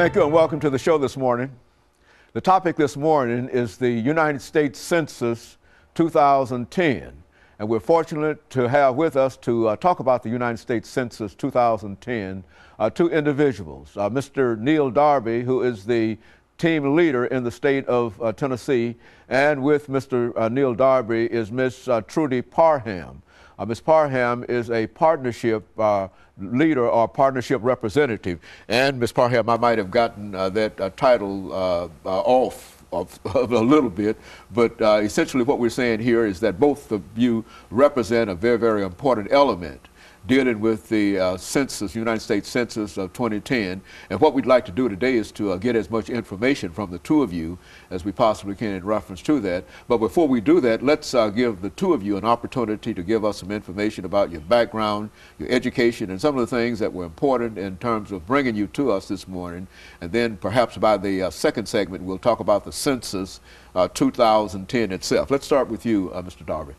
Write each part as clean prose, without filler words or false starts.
Thank you and welcome to the show this morning. The topic this morning is the United States Census 2010. And we're fortunate to have with us to talk about the United States Census 2010 two individuals. Mr. NDarby, who is the team leader in the state of Tennessee, and with Mr. NDarby is Ms. TParham. Ms. Parham is a partnership leader or partnership representative. And Ms. Parham, I might have gotten that title off a little bit, but essentially what we're saying here is that both of you represent a very, very important element dealing with the census, United States Census of 2010. And what we'd like to do today is to get as much information from the two of you as we possibly can in reference to that. But before we do that, let's give the two of you an opportunity to give us some information about your background, your education, and some of the things that were important in terms of bringing you to us this morning. And then perhaps by the second segment, we'll talk about the Census 2010 itself. Let's start with you, Mr. Darby.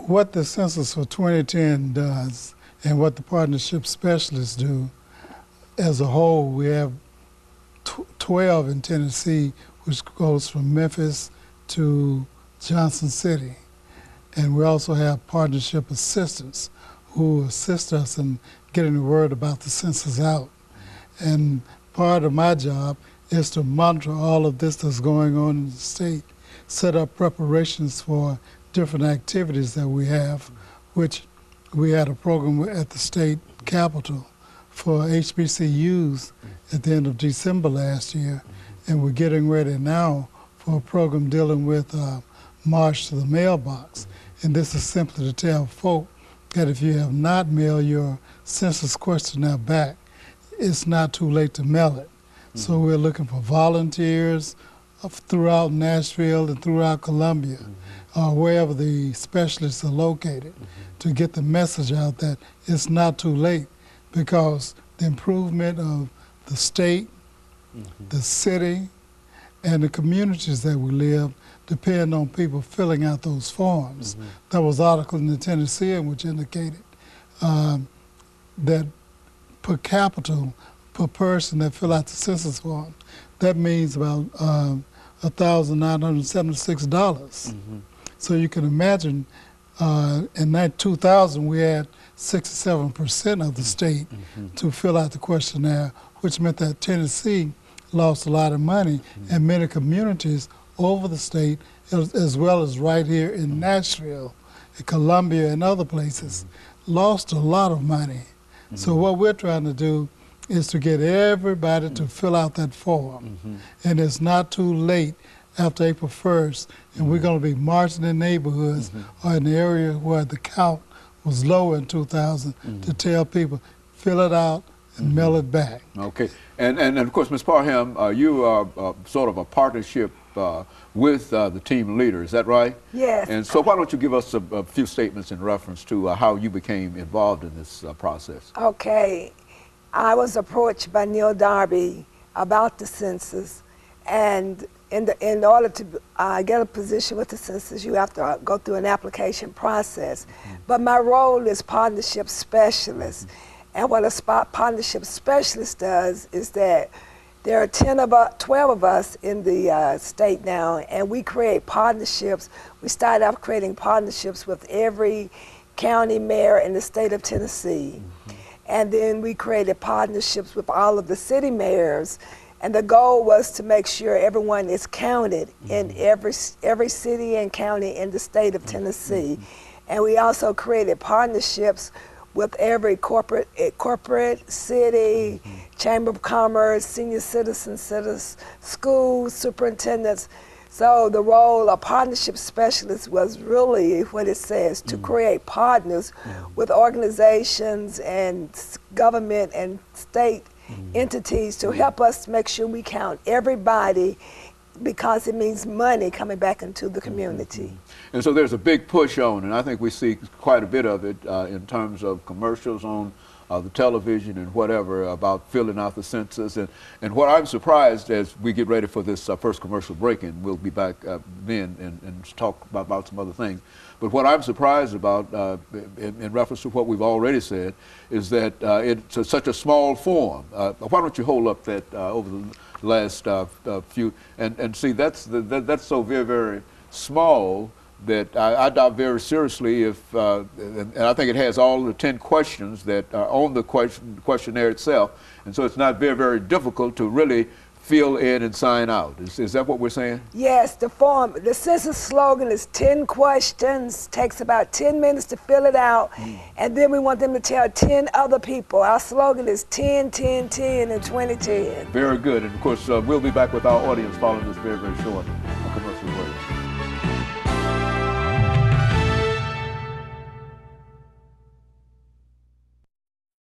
What the Census for 2010 does and what the partnership specialists do as a whole, we have 12 in Tennessee, which goes from Memphis to Johnson City. And we also have partnership assistants who assist us in getting the word about the census out. And part of my job is to monitor all of this that's going on in the state, set up preparations for different activities that we have, which we had a program at the state capitol for HBCUs at the end of December last year, and we're getting ready now for a program dealing with March to the Mailbox. And this is simply to tell folk that if you have not mailed your census questionnaire back, it's not too late to mail it. So we're looking for volunteers throughout Nashville and throughout Columbia, wherever the specialists are located, to get the message out that it's not too late, because the improvement of the state, the city, and the communities that we live depend on people filling out those forms. There was an article in the Tennessean which indicated that per capita, per person that fill out the census form, that means about $1,976. So you can imagine in 2000 we had 67% of the state to fill out the questionnaire, which meant that Tennessee lost a lot of money, and many communities over the state, as well as right here in Nashville, Columbia, and other places, lost a lot of money. So what we're trying to do is to get everybody to fill out that form. And it's not too late after April 1st, and we're going to be marching in neighborhoods or in the area where the count was low in 2000 to tell people, fill it out and mail it back. Okay, and of course, Ms. Parham, you are sort of a partnership with the team leader, is that right? Yes. And so why don't you give us a few statements in reference to how you became involved in this process? Okay, I was approached by NDarby about the census, and in order to get a position with the census, you have to go through an application process. But my role is partnership specialist. And what a partnership specialist does is that there are 12 of us in the state now, and we create partnerships. We started off creating partnerships with every county mayor in the state of Tennessee. And then we created partnerships with all of the city mayors. And the goal was to make sure everyone is counted in every city and county in the state of Tennessee. And we also created partnerships with every corporate city, chamber of commerce, senior citizens, schools, superintendents. So the role of partnership specialist was really what it says, to create partners with organizations and government and state entities to help us make sure we count everybody, because it means money coming back into the community. And so there's a big push on, and I think we see quite a bit of it in terms of commercials on the television and whatever about filling out the census. And what I'm surprised as we get ready for this first commercial break, and we'll be back then and talk about some other things. But what I'm surprised about in reference to what we've already said is that it's such a small form. Why don't you hold up that over the last few, and see that's so very, very small that I doubt very seriously if, and I think it has all the 10 questions that are on the questionnaire itself, and so it's not very, very difficult to really fill in and sign out. Is that what we're saying? Yes, the form, the census slogan is 10 questions, takes about 10 minutes to fill it out, and then we want them to tell 10 other people. Our slogan is 10, 10, 10, and 2010. Very good, and of course we'll be back with our audience following this very, very short